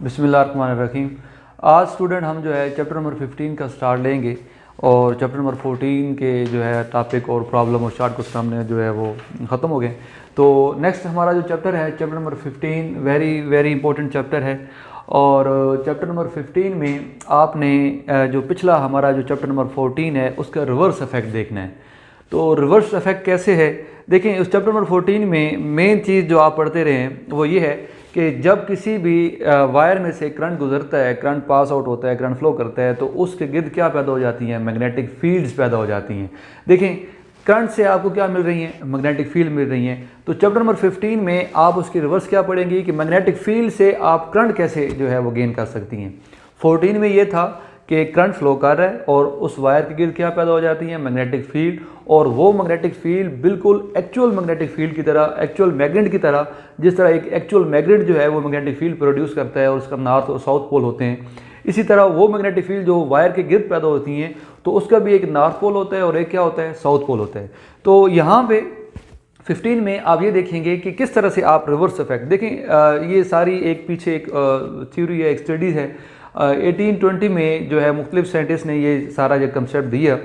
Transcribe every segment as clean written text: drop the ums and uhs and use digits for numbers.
बिस्मिल्लाहिर्रहमानिर्रहीम। आज स्टूडेंट हम जो है चैप्टर नंबर 15 का स्टार्ट लेंगे और चैप्टर नंबर 14 के जो है टॉपिक और प्रॉब्लम और शॉर्ट क्वेश्चन हमने जो है वो ख़त्म हो गए। तो नेक्स्ट हमारा जो चैप्टर है chapter number 15 very very important chapter है। और चैप्टर नंबर 15 में आपने जो पिछला हमारा जो चैप्टर नंबर 14 है उसका रिवर्स इफेक्ट देखना है। तो रिवर्स इफेक्ट कैसे है देखें, उस चैप्टर नंबर 14 में मेन चीज़ जो आप पढ़ते रहे हैं वो ये है कि जब किसी भी वायर में से करंट गुजरता है, करंट पास आउट होता है, करंट फ्लो करता है, तो उसके गिर्द क्या पैदा हो जाती हैं, मैग्नेटिक फील्ड्स पैदा हो जाती हैं। देखें करंट से आपको क्या मिल रही हैं, मैग्नेटिक फील्ड मिल रही हैं। तो चैप्टर नंबर 15 में आप उसकी रिवर्स क्या पढ़ेंगी कि मैग्नेटिक फील्ड से आप करंट कैसे जो है वो गेन कर सकती हैं। 14 में ये था कि करंट फ्लो कर रहा है और उस वायर के गिर्द क्या पैदा हो जाती है, मैग्नेटिक फील्ड। और वो मैग्नेटिक फील्ड बिल्कुल एक्चुअल मैग्नेटिक फील्ड की तरह, एक्चुअल मैग्नेट की तरह, जिस तरह एक एक्चुअल मैग्नेट जो है वो मैग्नेटिक फील्ड प्रोड्यूस करता है और उसका नॉर्थ और साउथ पोल होते हैं, इसी तरह वो मैग्नेटिक फील्ड जो वायर के गिर्द पैदा होती हैं तो उसका भी एक नॉर्थ पोल होता है और एक क्या होता है, साउथ पोल होता है। तो यहाँ पे 15 में आप ये देखेंगे कि किस तरह से आप रिवर्स इफेक्ट देखें। ये सारी एक पीछे एक थ्योरी है, एक स्टडीज़ है। 1820 में जो है मुख्तलिफ साइंटिस्ट ने ये सारा जो कंसेप्ट दिया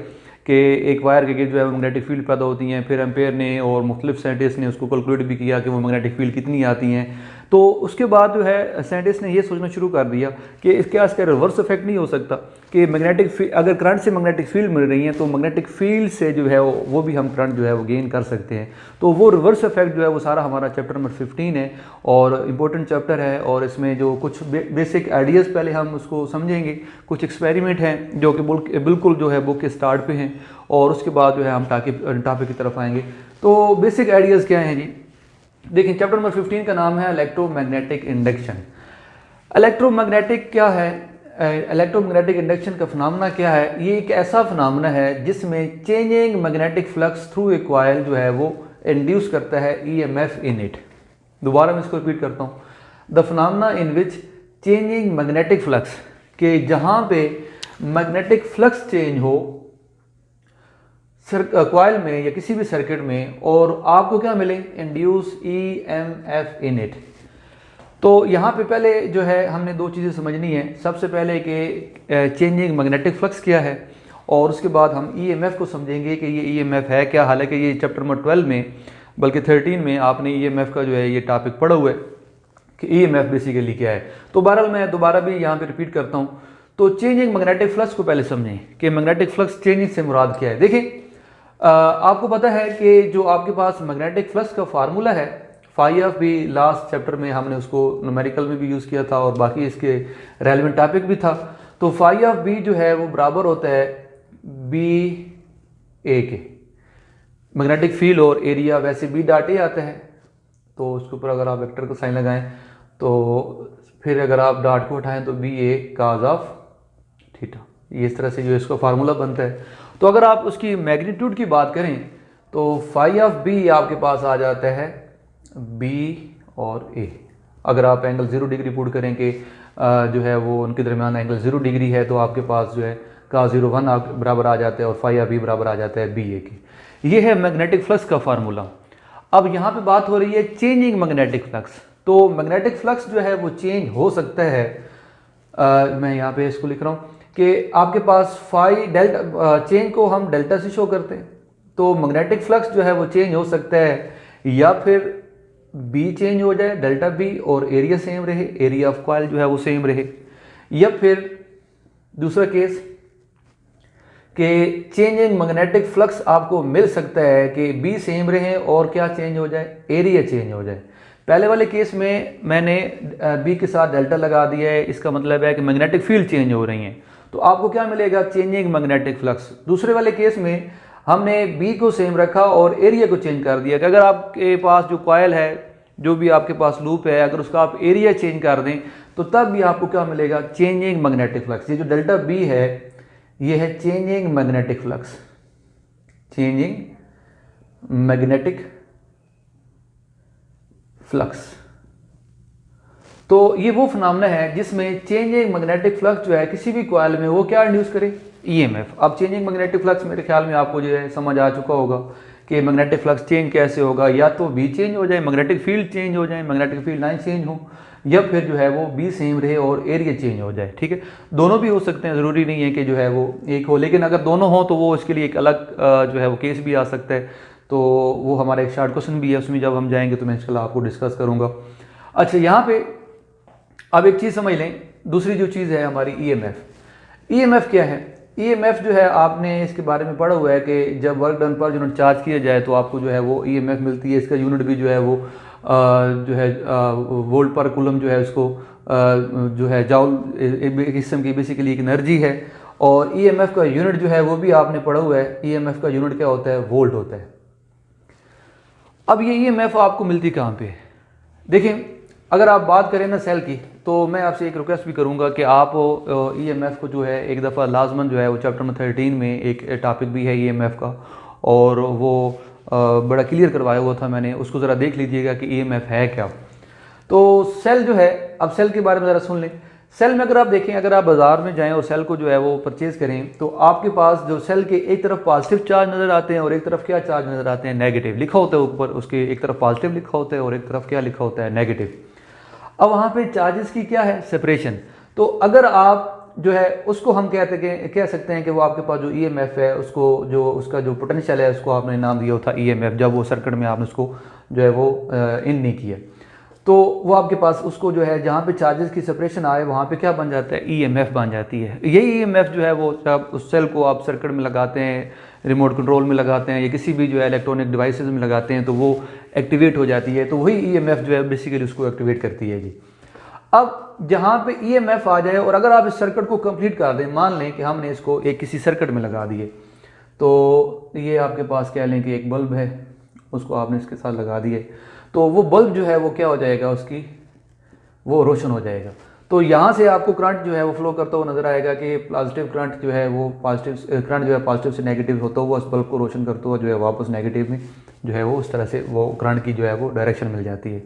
कि एक वायर के गिर्द जो है मैग्नेटिक फील्ड पैदा होती हैं। फिर एम्पेयर ने और मुख्तलिफ साइंटिस्ट ने उसको कैलकुलेट भी किया कि वो मैग्नेटिक फील्ड कितनी आती हैं। तो उसके बाद जो है साइंटिस्ट ने ये सोचना शुरू कर दिया कि इसका रिवर्स इफेक्ट नहीं हो सकता कि मैग्नेटिक अगर करंट से मैग्नेटिक फील्ड मिल रही है तो मैग्नेटिक फील्ड से जो है वो भी हम करंट जो है वो गेन कर सकते हैं। तो वो रिवर्स इफेक्ट जो है वो सारा हमारा चैप्टर नंबर 15 है और इम्पोर्टेंट चैप्टर है। और इसमें जो कुछ बेसिक आइडियाज़ पहले हम उसको समझेंगे, कुछ एक्सपेरिमेंट हैं जो कि बिल्कुल जो है बुक के स्टार्ट पे हैं, और उसके बाद जो है हम टॉपिक की तरफ आएंगे। तो बेसिक आइडियाज़ क्या हैं जी, देखिए चैप्टर नंबर 15 का नाम है इलेक्ट्रोमैग्नेटिक इंडक्शन। इलेक्ट्रोमैग्नेटिक क्या है, इलेक्ट्रोमैग्नेटिक इंडक्शन का फिनोमेना क्या है। ये एक ऐसा फिनोमेना है जिसमें changing magnetic flux through a coil जो है वो इंड्यूस करता है ईएमएफ इन इट। दोबारा मैं इसको रिपीट करता हूँ, the phenomena in which changing magnetic flux, कि जहाँ पे मैग्नेटिक फ्लक्स चेंज हो कॉइल में या किसी भी सर्किट में और आपको क्या मिले, इंड्यूस ईएमएफ इन इट। तो यहाँ पे पहले जो है हमने दो चीज़ें समझनी है। सबसे पहले कि चेंजिंग मैग्नेटिक फ्लक्स क्या है, और उसके बाद हम ईएमएफ को समझेंगे कि ये ईएमएफ है क्या। हालांकि ये चैप्टर नंबर 12 में बल्कि 13 में आपने ईएमएफ का जो है ये टॉपिक पढ़ा हुआ है कि ईएमएफ बेसिकली क्या है। तो बहरहाल मैं दोबारा भी यहाँ पे रिपीट करता हूँ। तो चेंजिंग मैग्नेटिक फ्लक्स को पहले समझें कि मैग्नेटिक फ्लक्स चेंजिंग से मुराद क्या है। देखिए आपको पता है कि जो आपके पास मैग्नेटिक फ्लक्स का फार्मूला है phi of B, last chapter में हमने उसको न्यूमेरिकल में भी यूज़ किया था और बाकी इसके रेलेवेंट टॉपिक भी था। तो फाई ऑफ बी जो है वो बराबर होता है बी ए के, मैग्नेटिक फील्ड और एरिया वैसे बी डॉट ए आता है, तो उसके ऊपर अगर आप वेक्टर को साइन लगाएं तो फिर अगर आप डॉट को उठाएं तो B A cos of theta, ये इस तरह से जो इसका फार्मूला बनता है। तो अगर आप उसकी मैग्नीट्यूड की बात करें तो फाई ऑफ बी आपके पास आ जाता है बी और ए। अगर आप एंगल 0 डिग्री पुट करें कि जो है वो उनके दरमियान एंगल 0 डिग्री है तो आपके पास जो है का 0.1 बराबर आ जाता है और फाई ऑफ बी बराबर आ जाता है बी ए के। ये है मैग्नेटिक फ्लक्स का फार्मूला। अब यहाँ पे बात हो रही है चेंजिंग मैग्नेटिक फ्लक्स। तो मैग्नेटिक फ्लक्स जो है वो चेंज हो सकता है, मैं यहाँ पे इसको लिख रहा हूँ कि आपके पास फाई डेल्टा, चेंज को हम डेल्टा से शो करते हैं। तो मैग्नेटिक फ्लक्स जो है वो चेंज हो सकता है या फिर बी चेंज हो जाए डेल्टा बी और एरिया सेम रहे, एरिया ऑफ कॉइल जो है वो सेम रहे, या फिर दूसरा केस कि चेंजिंग मैग्नेटिक फ्लक्स आपको मिल सकता है कि बी सेम रहे और क्या चेंज हो जाए, एरिया चेंज हो जाए। पहले वाले केस में मैंने बी के साथ डेल्टा लगा दिया है, इसका मतलब है कि मैग्नेटिक फील्ड चेंज हो रही हैं, तो आपको क्या मिलेगा, चेंजिंग मैग्नेटिक फ्लक्स। दूसरे वाले केस में हमने बी को सेम रखा और एरिया को चेंज कर दिया कि अगर आपके पास जो कॉइल है, जो भी आपके पास लूप है, अगर उसका आप एरिया चेंज कर दें तो तब भी आपको क्या मिलेगा, चेंजिंग मैग्नेटिक फ्लक्स। ये जो डेल्टा बी है ये है changing magnetic flux, changing magnetic flux. तो ये वो फिनोमेना है जिसमें चेंजिंग मैग्नेटिक फ्लक्स जो है किसी भी कॉइल में वो क्या इंड्यूस करे, ईएमएफ। अब चेंजिंग मैग्नेटिक फ्लक्स मेरे ख्याल में आपको जो है समझ आ चुका होगा कि मैग्नेटिक फ्लक्स चेंज कैसे होगा, या तो बी चेंज हो जाए, मैग्नेटिक फील्ड चेंज हो जाए, मैग्नेटिक फील्ड लाइन चेंज हो, या फिर जो है वो बी सेम रहे और एरिया चेंज हो जाए। ठीक है, दोनों भी हो सकते हैं, ज़रूरी नहीं है कि जो है वो एक हो, लेकिन अगर दोनों हो तो वो इसके लिए एक अलग जो है वो केस भी आ सकता है। तो वो हमारा एक शॉर्ट क्वेश्चन भी है, उसमें जब हम जाएंगे तो मैं इंशाल्लाह आपको डिस्कस करूँगा। अच्छा, यहाँ पे अब एक चीज़ समझ लें, दूसरी जो चीज़ है हमारी ईएमएफ। ईएमएफ क्या है? ईएमएफ जो है आपने इसके बारे में पढ़ा हुआ है कि जब work done per unit charge किया जाए तो आपको जो है वो ईएमएफ मिलती है। इसका यूनिट भी जो है वो जो है वोल्ट पर कूलम जो है उसको जो है जाउल एक किस्म की बेसिकली एक एनर्जी है। और ईएमएफ का यूनिट जो है वो भी आपने पढ़ा हुआ है, ईएमएफ का यूनिट क्या होता है? वोल्ट होता है। अब ये ईएमएफ आपको मिलती कहाँ पे? देखिए, अगर आप बात करें ना सेल की, तो मैं आपसे एक रिक्वेस्ट भी करूंगा कि आप ईएमएफ को जो है एक दफ़ा लाजमन जो है वो चैप्टर नंबर 13 में एक टॉपिक भी है ईएमएफ का, और वो बड़ा क्लियर करवाया हुआ था मैंने, उसको ज़रा देख लीजिएगा कि ईएमएफ है क्या। तो सेल जो है, अब सेल के बारे में ज़रा सुन लें। सेल में अगर आप देखें, अगर आप बाज़ार में जाएं और सेल को जो है वो परचेज़ करें, तो आपके पास जो सेल के एक तरफ पॉजिटिव चार्ज नज़र आते हैं और एक तरफ क्या चार्ज नज़र आते हैं? नेगेटिव। लिखा होता है ऊपर उसके, एक तरफ पॉजिटिव लिखा होता है और एक तरफ क्या लिखा होता है? नेगेटिव। अब वहाँ पे चार्जेस की क्या है? सेपरेशन। तो अगर आप जो है उसको हम कह सकते हैं कि वो आपके पास जो ईएमएफ है उसको, जो उसका जो पोटेंशियल है उसको आपने नाम दिया था ईएमएफ, जब वो सर्किट में आपने उसको जो है वो इन नहीं किया, तो वो आपके पास उसको जो है जहाँ पे चार्जेस की सेपरेशन आए वहाँ पे क्या बन जाता है? ईएमएफ बन जाती है। यही ईएमएफ जो है वो जब उस सेल को आप सर्किट में लगाते हैं, रिमोट कंट्रोल में लगाते हैं या किसी भी जो है इलेक्ट्रॉनिक डिवाइसेस में लगाते हैं तो वो एक्टिवेट हो जाती है। तो वही ईएमएफ जो है बेसिकली उसको एक्टिवेट करती है जी। अब जहाँ पे ईएमएफ आ जाए और अगर आप इस सर्किट को कंप्लीट कर दें, मान लें कि हमने इसको एक किसी सर्किट में लगा दिए, तो ये आपके पास कह लें कि एक बल्ब है, उसको आपने इसके साथ लगा दिए, तो वो बल्ब जो है वो क्या हो जाएगा? उसकी वो रोशन हो जाएगा। तो यहाँ से आपको करंट जो है वो फ्लो करता हुआ नजर आएगा कि पॉजिटिव करंट जो है वो पॉजिटिव करंट जो है पॉजिटिव से नेगेटिव होता हुआ उस बल्ब को रोशन करता हुआ जो है वापस नेगेटिव में जो है वो उस तरह से वो करंट की जो है वो डायरेक्शन मिल जाती है।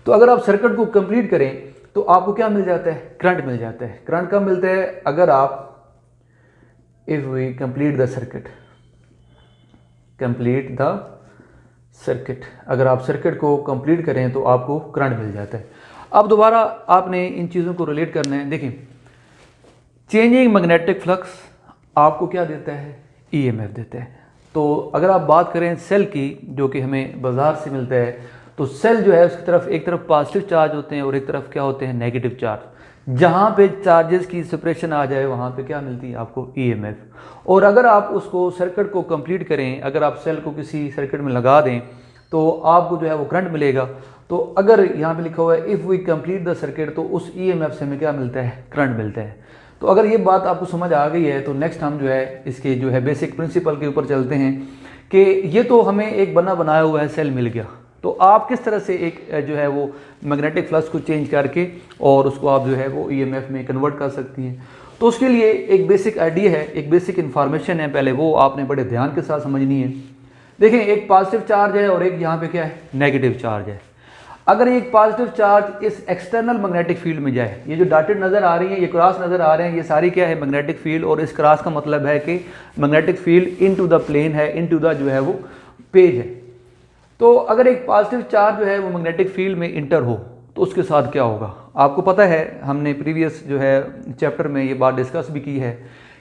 तो अगर आप सर्किट को कंप्लीट करें तो आपको क्या मिल जाता है? करंट मिल जाता है। करंट कब मिलता है? अगर आप if we complete the circuit, complete the circuit, अगर आप सर्किट को कंप्लीट करें तो आपको करंट मिल जाता है। अब दोबारा आपने इन चीज़ों को रिलेट करना है। देखिए, चेंजिंग मैग्नेटिक फ्लक्स आपको क्या देता है? ईएमएफ देता है। तो अगर आप बात करें सेल की, जो कि हमें बाजार से मिलता है, तो सेल जो है उसकी तरफ एक तरफ पॉजिटिव चार्ज होते हैं और एक तरफ क्या होते हैं? Negative charge. जहाँ पे चार्जेस की सेपरेशन आ जाए वहाँ पे क्या मिलती है आपको? ईएमएफ। और अगर आप उसको सर्किट को कंप्लीट करें, अगर आप सेल को किसी सर्किट में लगा दें तो आपको जो है वो करंट मिलेगा। तो अगर यहाँ पे लिखा हुआ है if we complete the circuit, तो उस ईएमएफ से हमें क्या मिलता है? करंट मिलता है। तो अगर ये बात आपको समझ आ गई है तो नेक्स्ट हम जो है इसके जो है बेसिक प्रिंसिपल के ऊपर चलते हैं कि ये तो हमें एक बना बनाया हुआ है सेल मिल गया, तो आप किस तरह से एक जो है वो मैग्नेटिक फ्लक्स को चेंज करके और उसको आप जो है वो ईएमएफ में कन्वर्ट कर सकती हैं। तो उसके लिए एक बेसिक आइडिया है, एक बेसिक इन्फॉर्मेशन है, पहले वो आपने बड़े ध्यान के साथ समझनी है। देखें, एक पॉजिटिव चार्ज है और एक यहाँ पे क्या है? नेगेटिव चार्ज है। अगर एक पॉजिटिव चार्ज इस एक्सटर्नल मैग्नेटिक फील्ड में जाए, ये जो डॉटेड नज़र आ रही है, ये क्रॉस नज़र आ रहे हैं, ये सारी क्या है? Magnetic field. और इस क्रॉस का मतलब है कि magnetic field into the plane है, इनटू द जो है वो पेज है। तो अगर एक पॉजिटिव चार्ज जो है वो मैग्नेटिक फील्ड में इंटर हो तो उसके साथ क्या होगा? आपको पता है, हमने प्रीवियस जो है चैप्टर में ये बात डिस्कस भी की है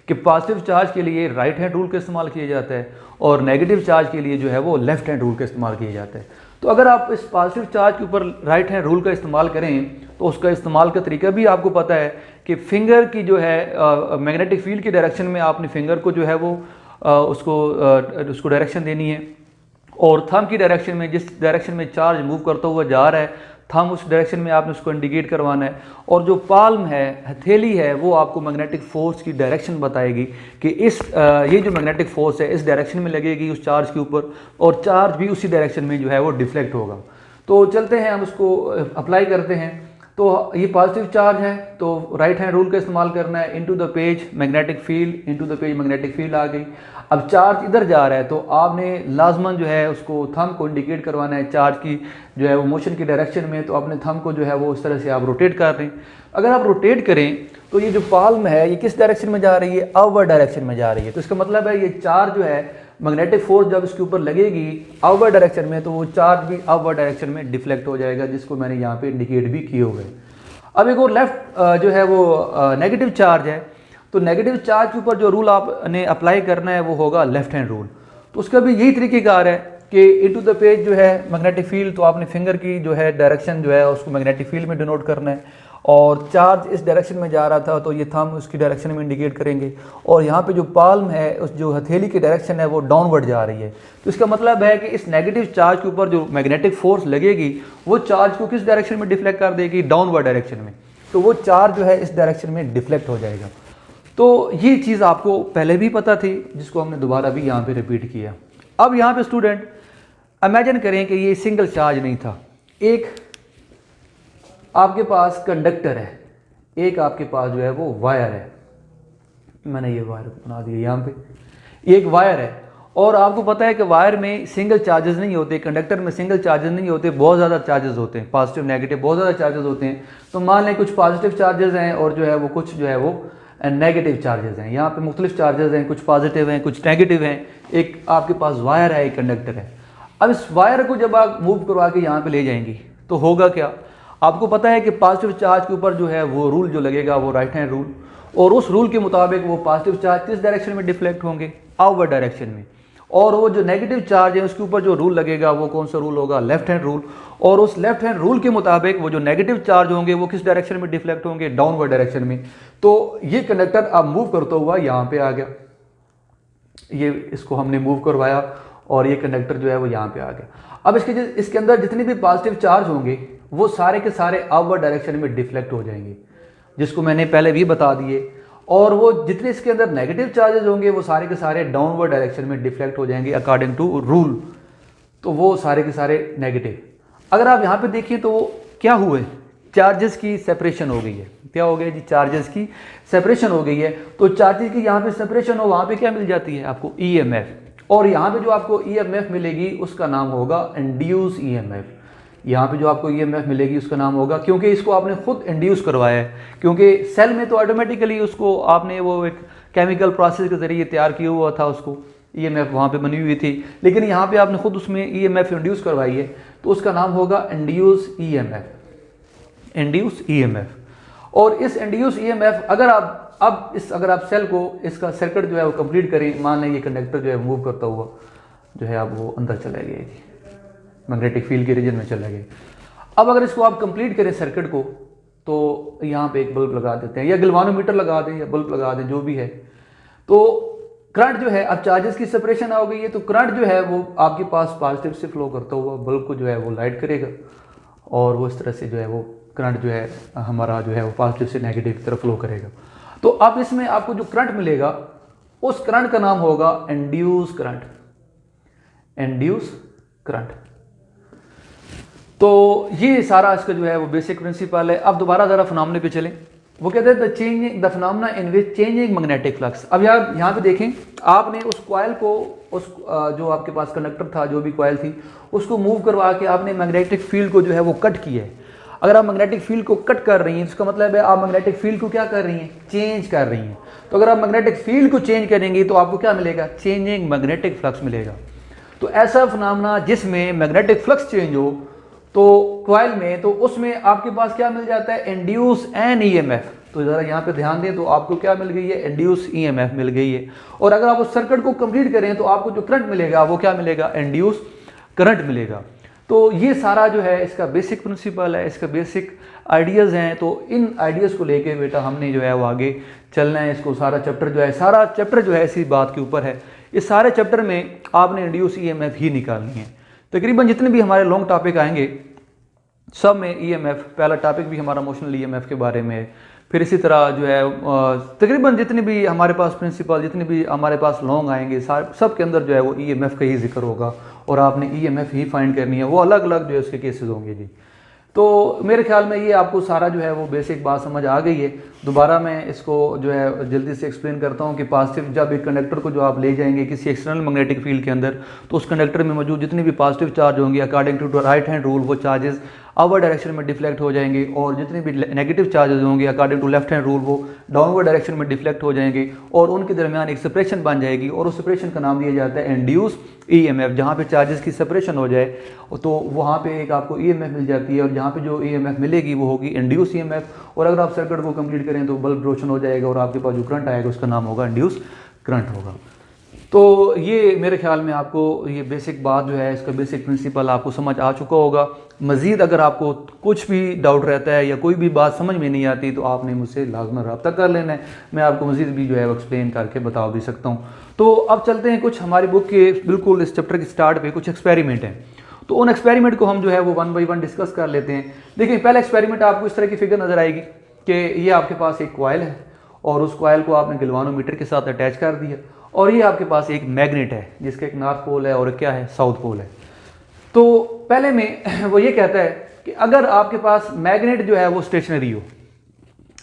कि पॉजिटिव चार्ज के लिए राइट हैंड रूल का इस्तेमाल किया जाता है और नेगेटिव चार्ज के लिए जो है वो लेफ्ट हैंड रूल का इस्तेमाल किया जाता है। तो अगर आप इस पॉजिटिव चार्ज के ऊपर राइट हैंड रूल का इस्तेमाल करें तो उसका इस्तेमाल का तरीका भी आपको पता है कि फिंगर की जो है मैग्नेटिक फील्ड की डायरेक्शन में आपने फिंगर को जो है वो उसको डायरेक्शन देनी है, और थंब की डायरेक्शन में, जिस डायरेक्शन में चार्ज मूव करता हुआ जा रहा है, थंब उस डायरेक्शन में आपने उसको इंडिकेट करवाना है। और जो पाल्म है, हथेली है, वो आपको मैग्नेटिक फोर्स की डायरेक्शन बताएगी कि ये जो मैग्नेटिक फोर्स है इस डायरेक्शन में लगेगी उस चार्ज के ऊपर, और चार्ज भी उसी डायरेक्शन में जो है वो डिफ्लेक्ट होगा। तो चलते हैं, हम उसको अप्लाई करते हैं। तो ये पॉजिटिव चार्ज है तो राइट हैंड रूल का इस्तेमाल करना है, into the page magnetic field, into the page magnetic field आ गई। अब चार्ज इधर जा रहा है तो आपने लाजमन जो है उसको थंब को इंडिकेट करवाना है चार्ज की जो है वो मोशन की डायरेक्शन में। तो अपने थंब को जो है वो इस तरह से आप रोटेट कर रहे हैं। अगर आप रोटेट करें तो ये जो पाल्म है ये किस डायरेक्शन में जा रही है? अपवर्ड डायरेक्शन में जा रही है। तो इसका मतलब है ये चार्ज जो है मैग्नेटिक फोर्स जब इसके ऊपर लगेगी आउटवर्ड डायरेक्शन में, तो वो चार्ज भी आउटवर्ड डायरेक्शन में डिफ्लेक्ट हो जाएगा, जिसको मैंने यहाँ पे इंडिकेट भी किए हुए हैं। अब एक और लेफ्ट जो है वो नेगेटिव चार्ज है, तो नेगेटिव चार्ज के ऊपर जो रूल आपने अप्लाई करना है वो होगा लेफ्ट हैंड रूल। तो उसका भी यही तरीक़ेकार है कि इनटू द पेज जो है मैग्नेटिक फील्ड, तो आपने फिंगर की जो है डायरेक्शन जो है उसको मैग्नेटिक फील्ड में डिनोट करना है, और चार्ज इस डायरेक्शन में जा रहा था तो ये थंब उसकी डायरेक्शन में इंडिकेट करेंगे, और यहाँ पे जो पाल्म है उस जो हथेली की डायरेक्शन है वो डाउनवर्ड जा रही है। तो इसका मतलब है कि इस नेगेटिव चार्ज के ऊपर जो मैग्नेटिक फोर्स लगेगी वो चार्ज को किस डायरेक्शन में डिफ्लेक्ट कर देगी, डाउनवर्ड डायरेक्शन में, तो वो चार्ज जो है इस डायरेक्शन में डिफ्लेक्ट हो जाएगा। तो ये चीज़ आपको पहले भी पता थी, जिसको हमने दोबारा भी यहाँ पे रिपीट किया। अब यहाँ पे स्टूडेंट इमेजिन करें कि ये सिंगल चार्ज नहीं था, एक आपके पास कंडक्टर है, एक आपके पास जो है वो वायर है, मैंने ये वायर बना दिया यहाँ पे, एक वायर है, और आपको पता है कि वायर में सिंगल चार्जेस नहीं होते, कंडक्टर में सिंगल चार्जेस नहीं होते, बहुत ज़्यादा चार्जेस होते हैं, पॉजिटिव नेगेटिव बहुत ज़्यादा चार्जेस होते हैं। तो मान लें कुछ पॉजिटिव चार्जेस हैं और जो है वो कुछ जो है वो नेगेटिव चार्जेस हैं, यहाँ पे मुख्तलिफ चार्जेस हैं, कुछ पॉजिटिव हैं कुछ नेगेटिव हैं, एक आपके पास वायर है एक कंडक्टर है। अब इस वायर को जब आप मूव करवा के यहाँ पे ले जाएंगी तो होगा क्या, आपको पता है कि पॉजिटिव चार्ज के ऊपर जो है वो रूल जो लगेगा वो राइट हैंड रूल, और उस रूल के मुताबिक वो पॉजिटिव चार्ज किस डायरेक्शन में डिफ्लेक्ट होंगे, आउटवर्ड डायरेक्शन में, और वो जो नेगेटिव चार्ज है उसके ऊपर जो रूल लगेगा वो कौन सा रूल होगा, लेफ्ट हैंड रूल, और उस लेफ्ट हैंड रूल के मुताबिक वो जो नेगेटिव चार्ज होंगे वो किस डायरेक्शन में डिफ्लेक्ट होंगे, डाउनवर्ड डायरेक्शन में। तो ये कंडक्टर अब मूव करता हुआ यहाँ पे आ गया, ये इसको हमने मूव करवाया और ये कंडक्टर जो है वो यहाँ पे आ गया। अब इसके अंदर जितने भी पॉजिटिव चार्ज होंगे वो सारे के सारे आउटवर्ड डायरेक्शन में डिफ्लेक्ट हो जाएंगे, जिसको मैंने पहले भी बता दिए, और वो जितने इसके अंदर नेगेटिव चार्जेस होंगे वो सारे के सारे डाउनवर्ड डायरेक्शन में डिफ्लेक्ट हो जाएंगे अकॉर्डिंग टू रूल, तो वो सारे के सारे नेगेटिव। अगर आप यहाँ पे देखिए तो क्या हुए, चार्जेस की सेपरेशन हो गई है, क्या हो गया जी, चार्जेस की सेपरेशन हो गई है। तो चार्जेस की यहाँ पे सेपरेशन हो, वहाँ पे क्या मिल जाती है आपको, ईएमएफ, और यहाँ पे जो आपको ईएमएफ मिलेगी उसका नाम होगा इंड्यूस ईएमएफ। यहाँ पे जो आपको ईएमएफ मिलेगी उसका नाम होगा, क्योंकि इसको आपने खुद इंड्यूस करवाया है, क्योंकि सेल में तो ऑटोमेटिकली उसको आपने वो एक केमिकल प्रोसेस के जरिए तैयार किया हुआ था, उसको ईएमएफ वहाँ पे बनी हुई थी, लेकिन यहाँ पे आपने खुद उसमें ईएमएफ इंड्यूस करवाई है, तो उसका नाम होगा इंड्यूस ईएमएफ, इंड्यूस ईएमएफ। और इस इंड्यूस ईएमएफ अगर आप सेल को इसका सर्किट जो है वो कंप्लीट करें, मान लें ये कंडक्टर जो है मूव करता हुआ जो है अब वो अंदर चला गया जी, मैग्नेटिक फील्ड के रीजन में चला गया। अब अगर इसको आप कंप्लीट करें सर्किट को, तो यहाँ पे एक बल्ब लगा देते हैं या गैल्वानोमीटर लगा दें या बल्ब लगा दें, जो भी है, तो करंट जो है, अब चार्जेस की सेपरेशन हो गई है, तो करंट जो है वो आपके पास पॉजिटिव से फ्लो करता हुआ बल्ब को जो है वो लाइट करेगा, और वो इस तरह से जो है वो करंट जो है हमारा जो है वो पॉजिटिव से नेगेटिव की तरफ फ्लो करेगा। तो अब इसमें आपको जो करंट मिलेगा उस करंट का नाम होगा इंड्यूस करंट, इंड्यूस करंट। तो ये सारा इसका जो है वो बेसिक प्रिंसिपल है। अब दोबारा जरा फिनोमेना पे चलें, वो कहते हैं the phenomena in which changing magnetic flux. अब यार यहाँ पे देखें, आपने उस कॉइल को, उस जो आपके पास कंडक्टर था, जो भी कॉइल थी, उसको मूव करवा के आपने मैग्नेटिक फील्ड को जो है वो कट किया है। अगर आप मैग्नेटिक फील्ड को कट कर रही हैं तो इसका मतलब है आप मैग्नेटिक फील्ड को क्या कर रही हैं, चेंज कर रही हैं। तो अगर आप मैग्नेटिक फील्ड को चेंज करेंगी तो आपको क्या मिलेगा, चेंजिंग मैग्नेटिक फ्लक्स मिलेगा। तो ऐसा फिनोमेना जिसमें मैग्नेटिक फ्लक्स चेंज हो तो कॉइल में, तो उसमें आपके पास क्या मिल जाता है, इंड्यूस एन ईएमएफ। तो जरा यहाँ पे ध्यान दें, तो आपको क्या मिल गई है, इंड्यूस ईएमएफ मिल गई है। और अगर आप उस सर्किट को कंप्लीट करें तो आपको जो करंट मिलेगा वो क्या मिलेगा, इंड्यूस करंट मिलेगा। तो ये सारा जो है इसका बेसिक प्रिंसिपल है, इसका बेसिक आइडियाज़ हैं। तो इन आइडियाज़ को लेके बेटा हमने जो है वो आगे चलना है। इसको सारा चैप्टर जो है इसी बात के ऊपर है। इस सारे चैप्टर में आपने इंड्यूस ईएमएफ ही निकालनी है। तकरीबन जितने भी हमारे लॉन्ग टॉपिक आएंगे सब में ईएमएफ, पहला टॉपिक भी हमारा मोशनल ईएमएफ के बारे में है। फिर इसी तरह जो है तकरीबन जितने भी हमारे पास प्रिंसिपल, जितने भी हमारे पास लॉन्ग आएंगे, सब के अंदर जो है वो ईएमएफ का ही जिक्र होगा और आपने ईएमएफ ही फाइंड करनी है। वो अलग अलग जो है उसके केसेस होंगे जी। तो मेरे ख्याल में ये आपको सारा जो है वो बेसिक बात समझ आ गई है। दोबारा मैं इसको जो है जल्दी से एक्सप्लेन करता हूँ कि पॉजिटिव, जब एक कंडक्टर को जो आप ले जाएंगे किसी एक्सटर्नल मैग्नेटिक फील्ड के अंदर, तो उस कंडक्टर में मौजूद जितनी भी पॉजिटिव चार्ज होंगे according to right hand rule वो चार्जेस अपवर्ड डायरेक्शन में डिफ्लेक्ट हो जाएंगे, और जितने भी नेगेटिव चार्जेस होंगे according to left hand rule वो डाउनवर्ड डायरेक्शन में डिफ्लेक्ट हो जाएंगे, और उनके दरमियान एक सेपरेशन बन जाएगी, और उस सेपरेशन का नाम दिया जाता है इंड्यूस ईएमएफ। जहाँ पे चार्जेस की सेपरेशन हो जाए तो वहाँ पे एक आपको ईएमएफ मिल जाती है, और जहाँ पे जो ईएमएफ मिलेगी वो होगी इंड्यूस ईएमएफ, और अगर आप सर्किट को कंप्लीट करें तो बल्ब रोशन हो जाएगा, और आपके पास जो करंट आएगा उसका नाम होगा इंड्यूस करंट होगा। तो ये मेरे ख्याल में आपको ये बेसिक बात जो है, इसका बेसिक प्रिंसिपल आपको समझ आ चुका होगा। मज़ीद अगर आपको कुछ भी डाउट रहता है या कोई भी बात समझ में नहीं आती तो आपने मुझसे लाजमन रब्ता कर लेना है, मैं आपको मज़ीद भी जो है एक्सप्लेन करके बता भी सकता हूँ। तो अब चलते हैं कुछ हमारी बुक के बिल्कुल इस चैप्टर के स्टार्ट पे कुछ एक्सपेरिमेंट हैं, तो उन एक्सपेरिमेंट को हम जो है वो 1 बाई 1 डिस्कस कर लेते हैं। देखिए पहला एक्सपेरिमेंट आपको इस तरह की फिगर नज़र आएगी कि ये आपके पास एक कॉइल है, और उस कॉइल को आपने गैल्वानोमीटर के साथ अटैच कर दिया, और ये आपके पास एक मैग्नेट है जिसका एक नॉर्थ पोल है और क्या है, साउथ पोल है। तो पहले में वो ये कहता है कि अगर आपके पास मैग्नेट जो है वो स्टेशनरी हो,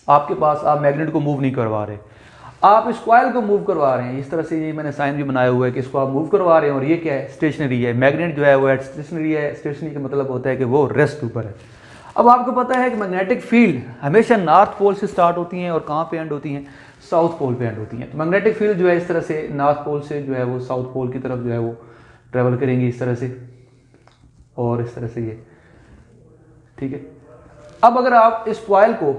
आपके पास आप मैग्नेट को मूव नहीं करवा रहे, आप इस कॉइल को मूव करवा रहे हैं, इस तरह से ये मैंने साइन भी बनाया हुआ है कि इसको आप मूव करवा रहे हैं, और ये क्या है, स्टेशनरी है। मैग्नेट जो है वो स्टेशनरी है, स्टेशनरी का मतलब होता है कि वो रेस्ट ऊपर है। अब आपको पता है कि मैग्नेटिक फील्ड हमेशा नॉर्थ पोल से स्टार्ट होती हैं और कहाँ पे एंड होती हैं, साउथ पोल पे एंड होती हैं। तो मैग्नेटिक फील्ड जो है इस तरह से नॉर्थ पोल से जो है वो साउथ पोल की तरफ जो है वो ट्रेवल करेंगी इस तरह से, और इस तरह से ये, ठीक है। अब अगर आप इस कॉइल को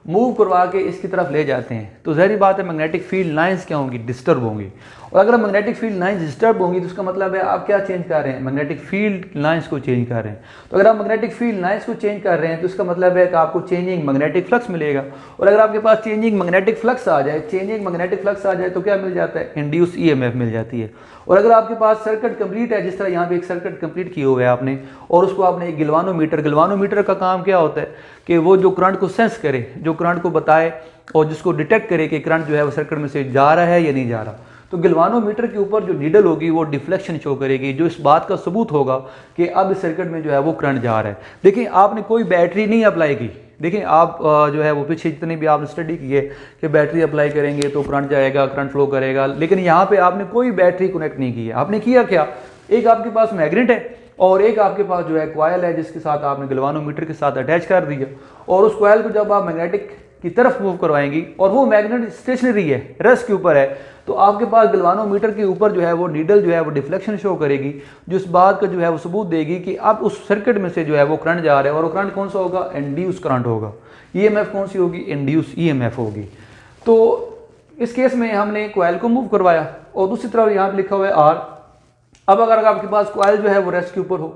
मूव करवा के इसकी तरफ ले जाते हैं तो ज़ाहिर बात है मैग्नेटिक फील्ड लाइंस क्या होंगी, डिस्टर्ब होंगी, और अगर मैग्नेटिक फील्ड लाइंस डिस्टर्ब होंगी तो उसका मतलब है आप क्या चेंज कर रहे हैं, मैग्नेटिक फील्ड लाइंस को चेंज कर रहे हैं। तो अगर आप मैग्नेटिक फील्ड लाइंस को चेंज कर रहे हैं तो इसका मतलब है कि आपको चेंजिंग मैग्नेटिक फ्लक्स मिलेगा, और अगर आपके पास चेंजिंग मैग्नेटिक फ्लक्स आ जाए, चेंजिंग मैग्नेटिक फ्लक्स आ जाए तो क्या मिल जाता है, इंड्यूस ईएमएफ मिल जाती है। और अगर आपके पास सर्किट कंप्लीट है, जिस तरह यहाँ पे एक सर्किट कंप्लीट किया हुआ है आपने, और उसको आपने एक गैल्वानोमीटर का काम क्या होता है कि वो जो करंट को सेंस करे, जो करंट को बताए और जिसको डिटेक्ट करे कि करंट जो है वो सर्किट में से जा रहा है या नहीं जा रहा। तो गैल्वानोमीटर के ऊपर जो नीडल होगी वो डिफ्लेक्शन शो करेगी, जो इस बात का सबूत होगा कि अब इस सर्किट में जो है वो करंट जा रहा है। देखिए आपने कोई बैटरी नहीं अप्लाई की, देखिए आप जो है वो पीछे जितनी भी आपने स्टडी की है कि बैटरी अप्लाई करेंगे तो करंट जाएगा, करंट फ्लो करेगा, लेकिन यहाँ पे आपने कोई बैटरी कनेक्ट नहीं की है। आपने किया क्या, एक आपके पास मैग्नेट है और एक आपके पास जो है कॉइल है जिसके साथ आपने गैल्वानोमीटर के साथ अटैच कर दिया, और उस कॉइल को जब आप मैग्नेटिक की तरफ मूव करवाएंगी और वो मैग्नेट स्टेशनरी है, रेस्ट के ऊपर है, तो आपके पास गैल्वानोमीटर के ऊपर जो है वो नीडल जो है वो डिफ्लेक्शन शो करेगी, जो इस बात का जो है वो सबूत देगी कि अब उस सर्किट में से जो है वो करंट जा रहा है, और वो करंट कौन सा होगा, इंड्यूस करंट होगा। ईएमएफ कौन सी होगी, इंड्यूस ईएमएफ होगी। तो इस केस में हमने कॉइल को मूव करवाया, और दूसरी तरफ यहाँ पे लिखा हुआ है आर। अब अगर आपके पास कॉइल जो है वो रेस्ट के ऊपर हो,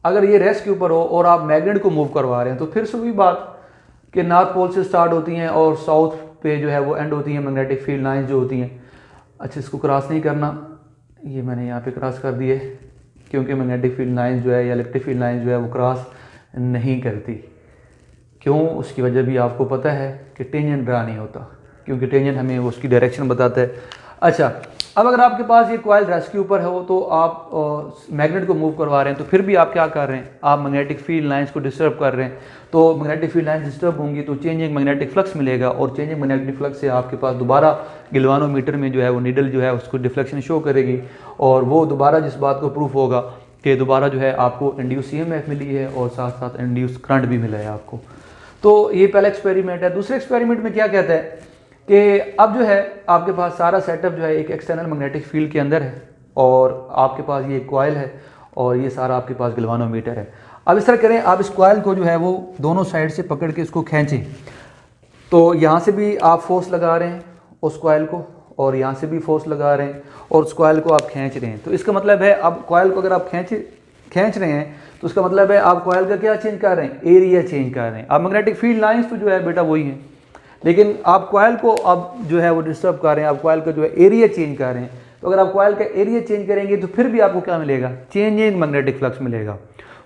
अगर ये रेस्ट के ऊपर हो और आप मैग्नेट को मूव करवा रहे हैं, तो फिर से वही बात कि नॉर्थ पोल से स्टार्ट होती हैं और साउथ पे जो है वो एंड होती हैं मैग्नेटिक फील्ड लाइंस जो होती हैं। अच्छा, इसको क्रॉस नहीं करना, ये मैंने यहाँ पे क्रॉस कर दिए, क्योंकि मैग्नेटिक फील्ड लाइंस जो है या इलेक्ट्रिक फील्ड लाइंस जो है वो क्रॉस नहीं करती। क्यों, उसकी वजह भी आपको पता है कि टेंजेंट ड्रा नहीं होता, क्योंकि टेंजेंट हमें उसकी डायरेक्शन बताता है। अच्छा, अब अगर आपके पास ये कॉइल रेस्ट के ऊपर हो तो आप मैग्नेट को मूव करवा रहे हैं, तो फिर भी आप क्या कर रहे हैं, आप मैग्नेटिक फील्ड लाइंस को डिस्टर्ब कर रहे हैं। तो मैग्नेटिक फील्ड लाइंस डिस्टर्ब होंगी तो चेंजिंग मैग्नेटिक फ्लक्स मिलेगा, और चेंजिंग मैग्नेटिक फ्लक्स से आपके पास दोबारा गैल्वानोमीटर में जो है वो नीडल जो है उसको डिफ्लेक्शन शो करेगी, और वो दोबारा जिस बात को प्रूफ होगा कि दोबारा जो है आपको इंड्यूस ईएमएफ मिली है और साथ साथ इंड्यूस करंट भी मिला है आपको। तो ये पहला एक्सपेरिमेंट है। दूसरे एक्सपेरिमेंट में क्या कहता है कि अब जो है आपके पास सारा सेटअप जो है एक एक्सटर्नल मैग्नेटिक फील्ड के अंदर है, और आपके पास ये कॉइल है और ये सारा आपके पास गैल्वानोमीटर है। अब इस तरह करें, आप इस कॉइल को जो है वो दोनों साइड से पकड़ के इसको खींचें, तो यहाँ से भी आप फोर्स लगा रहे हैं उस कॉइल को, और यहाँ से भी फोर्स लगा रहे हैं, और उस कॉइल को आप खींच रहे हैं। तो इसका मतलब है अब कॉइल को अगर आप खींच रहे हैं तो उसका मतलब है आप कॉइल का क्या चेंज कर रहे हैं, एरिया चेंज कर रहे हैं। अब मैग्नेटिक फील्ड लाइंस तो जो है बेटा वही है, लेकिन आप कॉइल को अब जो है वो डिस्टर्ब कर रहे हैं, आप कॉइल का जो है एरिया चेंज कर रहे हैं। तो अगर आप कॉइल का एरिया चेंज करेंगे तो फिर भी आपको क्या मिलेगा, चेंज इन मैग्नेटिक फ्लक्स मिलेगा।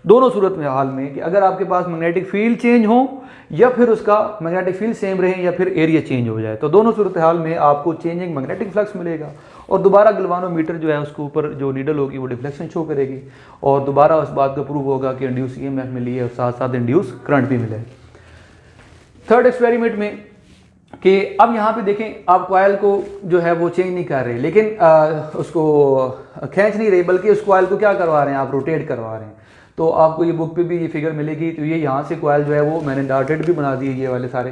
दोनों सूरत में हाल में कि अगर आपके पास मैग्नेटिक फील्ड चेंज हो या फिर उसका मैग्नेटिक फील्ड सेम रहे या फिर एरिया चेंज हो जाए, तो दोनों सूरत हाल में आपको चेंजिंग मैग्नेटिक फ्लक्स मिलेगा, और दोबारा गैल्वानोमीटर जो है उसके ऊपर जो नीडल होगी वो डिफ्लेक्शन शो करेगी, और दोबारा उस बात का प्रूव होगा कि इंड्यूस ईएमएफ मिली है और साथ साथ इंड्यूस करंट भी मिला है। थर्ड एक्सपेरिमेंट में कि अब यहाँ पे देखें आप कॉयल को जो है वो चेंज नहीं कर रहे, लेकिन उसको खींच नहीं रहे, बल्कि उस कॉयल को क्या करवा रहे हैं, आप रोटेट करवा रहे हैं। तो आपको ये बुक पे भी ये फिगर मिलेगी। तो ये यहाँ से कॉयल जो है वो मैंने डॉटेड भी बना दिए ये वाले सारे,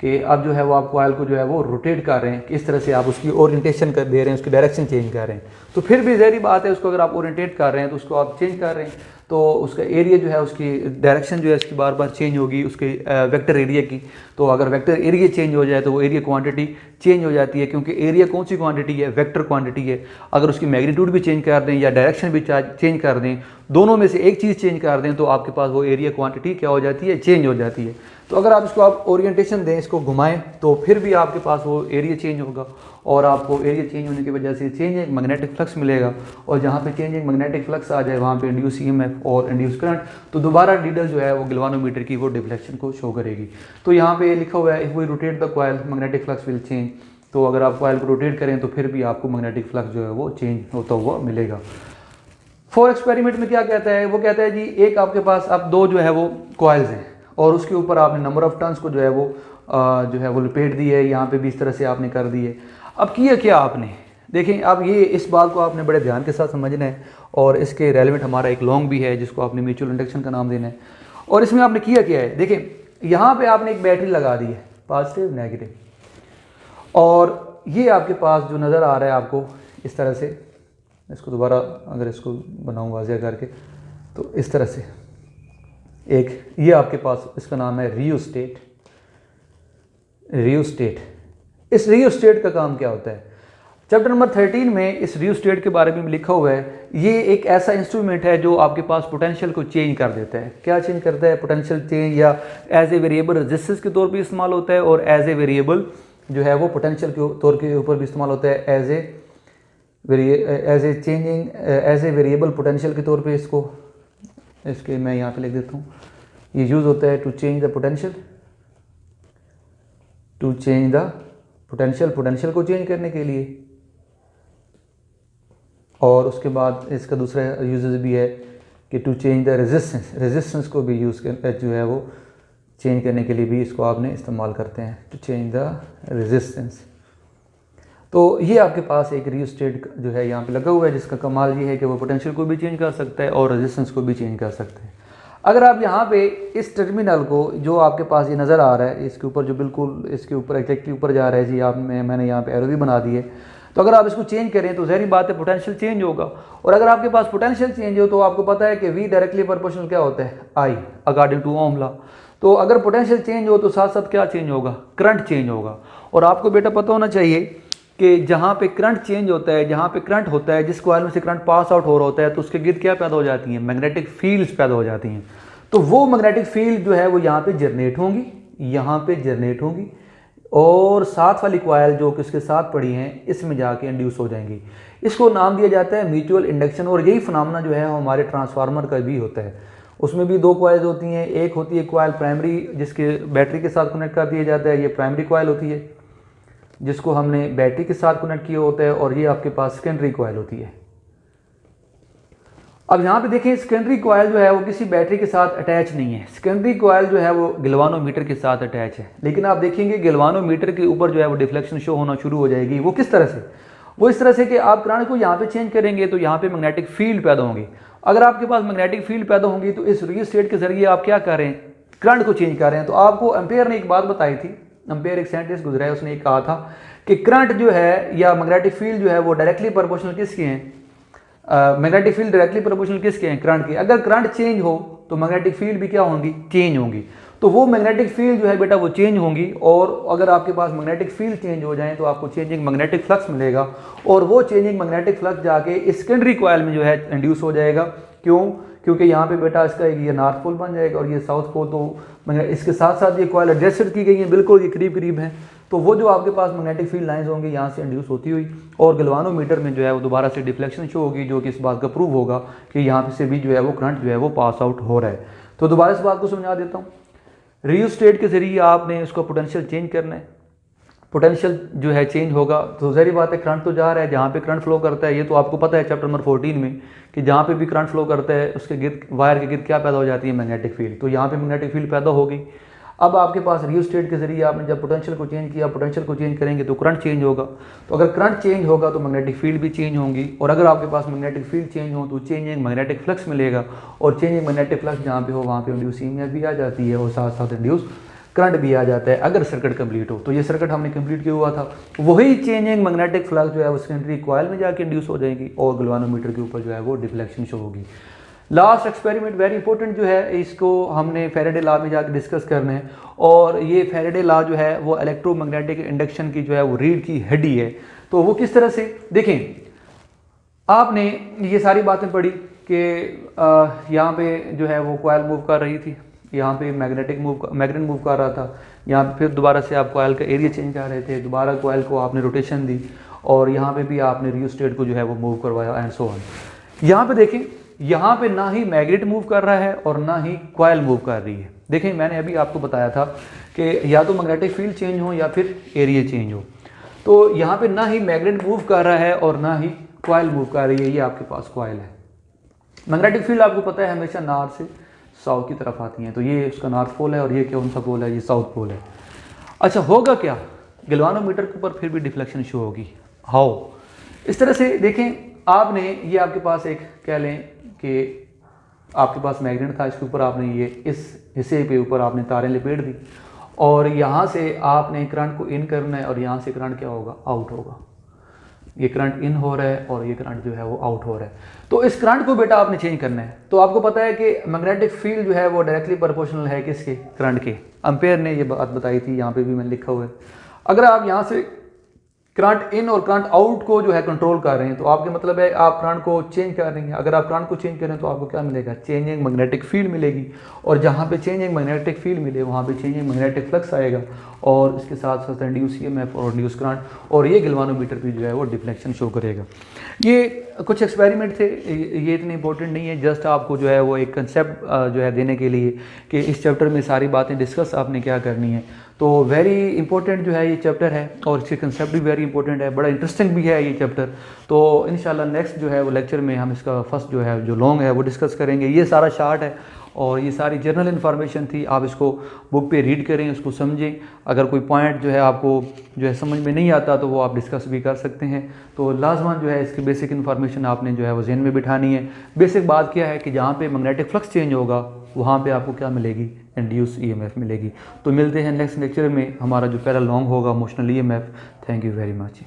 कि अब जो है वो आप कॉयल को जो है वो रोटेट कर रहे हैं, किस तरह से आप उसकी ओरिएंटेशन कर दे रहे हैं, उसकी डायरेक्शन चेंज कर रहे हैं। तो फिर भी ज़हरी बात है, उसको अगर आप ओरिएंटेट कर रहे हैं तो उसको आप चेंज कर रहे हैं, तो उसका एरिया जो है, उसकी डायरेक्शन जो है इसकी बार बार चेंज होगी, उसके वेक्टर एरिया की। तो अगर वेक्टर एरिया चेंज हो जाए तो वो एरिया क्वांटिटी चेंज हो जाती है, क्योंकि एरिया कौन सी क्वांटिटी है, वेक्टर क्वांटिटी है। अगर उसकी मैग्नीट्यूड भी चेंज कर दें या डायरेक्शन भी चेंज कर दें, दोनों में से एक चीज़ चेंज कर दें, तो आपके पास वो एरिया क्वांटिटी क्या हो जाती है, चेंज हो जाती है। तो अगर आप इसको आप ओरिएंटेशन दें, इसको घुमाएं, तो फिर भी आपके पास वो एरिया चेंज होगा, और आपको एरिया चेंज होने की वजह से चेंजिंग मैग्नेटिक फ्लक्स मिलेगा। और जहाँ पे चेंजिंग मैग्नेटिक फ्लक्स आ जाए वहाँ पे इंड्यूस ईएमएफ और इंड्यूस करंट, तो दोबारा नीडल जो है वो गैल्वानोमीटर की वो डिफ्लेक्शन को शो करेगी। तो यहाँ पे लिखा हुआ है if we rotate the coil magnetic flux will change. तो अगर आप कॉइल को रोटेट करें तो फिर भी आपको मैग्नेटिक फ्लक्स जो है वो चेंज होता हुआ मिलेगा। फॉर एक्सपेरिमेंट में क्या कहता है, वो कहता है जी एक आपके पास अब दो जो है वो कॉइल्स हैं, और उसके ऊपर आपने नंबर ऑफ टर्न्स को जो है वो लपेट दी है, यहाँ पे भी इस तरह से आपने कर दी है। अब किया क्या आपने, देखें अब ये इस बात को आपने बड़े ध्यान के साथ समझना है, और इसके रेलेवेंट हमारा एक लॉन्ग भी है जिसको आपने म्यूचुअल इंडक्शन का नाम देना है। और इसमें आपने किया क्या है, देखें यहाँ पे आपने एक बैटरी लगा दी है, पॉजिटिव नेगेटिव, और ये आपके पास जो नज़र आ रहा है आपको इस तरह से, इसको दोबारा अगर इसको बनाऊँ वाज़ेह करके, तो इस तरह से एक ये आपके पास, इसका नाम है रियोस्टेट। रियोस्टेट, इस रियोस्टेट का काम क्या होता है, चैप्टर नंबर 13 में इस रियोस्टेट के बारे में लिखा हुआ है। ये एक ऐसा इंस्ट्रूमेंट है जो आपके पास पोटेंशियल को चेंज कर देता है। क्या चेंज करता है, पोटेंशियल चेंज, या एज ए वेरिएबल रेजिस्टेंस के तौर पे इस्तेमाल होता है, और एज ए वेरिएबल जो है वो पोटेंशियल के तौर के ऊपर भी इस्तेमाल होता है, एज ए वेरिएबल पोटेंशियल के तौर पे। इसके मैं यहाँ पे लिख देता हूँ, ये यूज़ होता है to change the potential, to change the potential को चेंज करने के लिए। और उसके बाद इसका दूसरा यूजेस भी है कि टू चेंज द रेजिस्टेंस को भी यूज़ कर जो है वो चेंज करने के लिए भी इसको आपने इस्तेमाल करते हैं, टू चेंज द रेजिस्टेंस। तो ये आपके पास एक रियोस्टेट जो है यहाँ पे लगा हुआ है, जिसका कमाल ये है कि वो पोटेंशियल को भी चेंज कर सकता है और रेजिस्टेंस को भी चेंज कर सकता है। अगर आप यहाँ पे इस टर्मिनल को जो आपके पास ये नज़र आ रहा है, इसके ऊपर जो बिल्कुल इसके ऊपर एग्जैक्टली ऊपर जा रहा है जी, मैंने यहाँ पे एरो भी बना दी है। तो अगर आप इसको चेंज करें तो ज़ाहिर बात है पोटेंशियल चेंज होगा, और अगर आपके पास पोटेंशियल चेंज हो तो आपको पता है कि V डायरेक्टली प्रोपोर्शनल क्या होता है, I according to Ohm law. तो अगर पोटेंशियल चेंज हो तो साथ साथ क्या चेंज होगा, करंट चेंज होगा। और आपको बेटा पता होना चाहिए कि जहाँ पे करंट चेंज होता है, जहाँ पे करंट होता है, जिस कॉइल में से करंट पास आउट हो रहा होता है, तो उसके गिर्द क्या पैदा हो जाती हैं, मैग्नेटिक फील्ड्स पैदा हो जाती हैं। तो वो मैग्नेटिक फील्ड जो है वो यहाँ पे जनरेट होंगी, यहाँ पे जनरेट होंगी, और साथ वाली कॉइल जो कि उसके साथ पड़ी हैं इसमें जाके इंड्यूस हो जाएंगी। इसको नाम दिया जाता है म्यूचुअल इंडक्शन। और यही फिनोमेना जो है हमारे ट्रांसफार्मर का भी होता है। उसमें भी दो कॉइल्स होती हैं, एक होती है कॉइल प्राइमरी जिसके बैटरी के साथ कनेक्ट कर दिया जाता है, ये प्राइमरी कॉइल होती है जिसको हमने बैटरी के साथ कनेक्ट किया होता है, और ये आपके पास सेकेंडरी कॉइल होती है। अब यहाँ पे देखें सेकेंडरी कॉइल जो है वो किसी बैटरी के साथ अटैच नहीं है, सेकेंडरी कॉइल जो है वो गैल्वानोमीटर के साथ अटैच है। लेकिन आप देखेंगे गैल्वानोमीटर के ऊपर जो है वो डिफ्लेक्शन शो होना शुरू हो जाएगी। वो किस तरह से, वो इस तरह से कि आप करंट को यहाँ पे चेंज करेंगे तो यहाँ पे मैग्नेटिक फील्ड पैदा होंगी। अगर आपके पास मैग्नेटिक फील्ड पैदा होंगी तो इस रियोस्टेट के जरिए आप क्या कर रहे हैं, करंट को चेंज कर रहे हैं। तो आपको एम्पेयर ने एक बात बताई थी, एम्पेयर एक साइंटिस्ट गुजरा है, उसने एक कहा था कि करंट जो है या मैग्नेटिक फील्ड जो है वो डायरेक्टली प्रोपोर्शनल किसके हैं, मैग्नेटिक फील्ड डायरेक्टली प्रोपोर्शनल किसके हैं, करंट के। अगर करंट चेंज हो तो मैग्नेटिक फील्ड भी क्या होंगी, चेंज होंगी। तो वो मैग्नेटिक फील्ड जो है बेटा वो चेंज होंगी, और अगर आपके पास मैग्नेटिक फील्ड चेंज हो जाए तो आपको चेंजिंग मैग्नेटिक फ्लक्स मिलेगा, और वो चेंजिंग मैग्नेटिक फ्लक्स जाके इस सेकेंडरी कॉइल में जो है इंड्यूस हो जाएगा। क्यों, क्योंकि यहाँ पे बेटा इसका ये नॉर्थ पोल बन जाएगा और ये साउथ पोल। तो इसके साथ साथ ये कॉइल एडजस्टेड की गई है, बिल्कुल ये करीब करीब हैं। तो वो जो आपके पास मैग्नेटिक फील्ड लाइंस होंगी यहाँ से इंड्यूस होती हुई, और गैल्वानोमीटर में जो है वो दोबारा से डिफ्लेक्शन शो होगी, जो कि इस बात का प्रूव होगा कि यहाँ से भी जो है वो करंट जो है वो पास आउट हो रहा है। तो दोबारा इस बात को समझा देता हूँ, रियोस्टेट के जरिए आपने उसका पोटेंशियल चेंज करना है। पोटेंशियल जो है चेंज होगा तो ज़ाहिर बात है करंट तो जा रहा है, जहाँ पे करंट फ्लो करता है ये तो आपको पता है चैप्टर नंबर 14 में कि जहाँ पे भी करंट फ्लो करता है उसके गिर्द वायर के गिर्द क्या पैदा हो जाती है, मैग्नेटिक फील्ड। तो यहाँ पे मैग्नेटिक फील्ड पैदा होगी। अब आपके पास रियोस्टेट के ज़रिए आपने जब पोटेंशियल को चेंज किया, पोटेंशियल को चेंज करेंगे तो करंट चेंज होगा, तो अगर करंट चेंज होगा तो मैग्नेटिक फील्ड भी चेंज होंगी, और अगर आपके पास मैग्नेटिक फील्ड चेंज हो तो चेंजिंग मैग्नेटिक फ्लक्स मिलेगा, और चेंजिंग मैग्नेटिक फ्लक्स जहाँ पे हो वहाँ पे इंड्यूस ईएमएफ भी आ जाती है और साथ साथ इंड्यूस करंट भी आ जाता है अगर सर्किट कंप्लीट हो। तो ये सर्किट हमने कंप्लीट किया हुआ था, वही चेंजिंग मैग्नेटिक फ्लक्स जो है वो सेकेंडरी कॉइल में जाके इंड्यूस हो जाएगी और गैल्वेनोमीटर के ऊपर जो है वो डिफ्लेक्शन शो होगी। लास्ट एक्सपेरिमेंट वेरी इंपॉर्टेंट जो है, इसको हमने फैराडे लॉ में जाके डिस्कस करना है, और ये फैराडे लॉ जो है वो इलेक्ट्रोमैग्नेटिक इंडक्शन की जो है वो रीढ़ की हड्डी है। तो वो किस तरह से देखें, आपने ये सारी बातें पढ़ी कि यहाँ पे जो है वो कॉइल मूव कर रही थी, यहाँ पे मैग्नेट मूव कर रहा था, यहाँ पे फिर दोबारा से आप कॉइल का एरिया चेंज कर रहे थे, दोबारा कॉइल को आपने रोटेशन दी, और यहाँ पे भी आपने रियोस्टेट को जो है वो मूव करवाया एंड सो ऑन। यहाँ पे देखें, यहाँ पे ना ही मैग्नेट मूव कर रहा है और ना ही कॉइल मूव कर रही है। देखें मैंने अभी आपको बताया था कि या तो मैग्नेटिक फील्ड चेंज हो या फिर एरिया चेंज हो, तो यहाँ पे ना ही मैग्नेट मूव कर रहा है और ना ही कॉइल मूव कर रही है। ये आपके पास कॉइल है। मैग्नेटिक फील्ड आपको पता है हमेशा नॉर्थ से साउथ की तरफ आती हैं, तो ये उसका नॉर्थ पोल है और ये कौन सा पोल है, ये साउथ पोल है। अच्छा होगा क्या, गैल्वेनोमीटर के ऊपर फिर भी डिफ्लेक्शन शो होगी। हाउ, इस तरह से देखें, आपने ये आपके पास एक कह लें कि आपके पास मैग्नेट था, इसके ऊपर आपने ये इस हिस्से के ऊपर आपने तारें लपेट दी, और यहाँ से आपने करंट को इन करना है और यहाँ से करंट क्या होगा, आउट होगा। ये करंट इन हो रहा है और ये करंट जो है वो आउट हो रहा है। तो इस करंट को बेटा आपने चेंज करना है। तो आपको पता है कि मैग्नेटिक फील्ड जो है वो डायरेक्टली प्रोपोर्शनल है किसके, करंट के। एम्पेयर ने ये बात बताई थी, यहाँ पे भी मैंने लिखा हुआ है। अगर आप यहाँ से करंट इन और करंट आउट को जो है कंट्रोल कर रहे हैं, तो आपके मतलब है आप करंट को चेंज कर रहे हैं। अगर आप करंट को चेंज करें तो आपको क्या मिलेगा, चेंजिंग मैग्नेटिक फील्ड मिलेगी, और जहाँ पे चेंजिंग मैग्नेटिक फील्ड मिले वहाँ पे चेंजिंग मैग्नेटिक फ्लक्स आएगा, और इसके साथ साथ इंड्यूस ईएमएफ और इंड्यूस करंट, और ये गैल्वेनोमीटर भी जो है वो डिफ्लेक्शन शो करेगा। ये कुछ एक्सपेरिमेंट थे, ये इतने इंपॉर्टेंट नहीं है, जस्ट आपको जो है वो एक कंसेप्ट जो है देने के लिए कि इस चैप्टर में सारी बातें डिस्कस आपने क्या करनी है। तो वेरी इंपॉर्टेंट जो है ये चैप्टर है, और इसके कंसेप्ट भी वेरी इंपॉर्टेंट है, बड़ा इंटरेस्टिंग भी है ये चैप्टर। तो इंशाल्लाह नेक्स्ट जो है वो लेक्चर में हम इसका फर्स्ट जो है जो लॉन्ग है वो डिस्कस करेंगे। ये सारा शार्ट है और ये सारी जनरल इन्फॉर्मेशन थी, आप इसको बुक पे रीड करें, उसको समझें। अगर कोई पॉइंट जो है आपको जो है समझ में नहीं आता तो वो आप डिस्कस भी कर सकते हैं। तो लाजमान जो है इसकी बेसिक इन्फॉर्मेशन आपने जो है वो जहन में बिठानी है। बेसिक बात क्या है कि जहाँ पे मैग्नेटिक फ्लक्स चेंज होगा वहाँ पे आपको क्या मिलेगी, इंड्यूस ईएमएफ मिलेगी। तो मिलते हैं नेक्स्ट लेक्चर में, हमारा जो पहला लॉन्ग होगा emotional EMF. Thank you very much.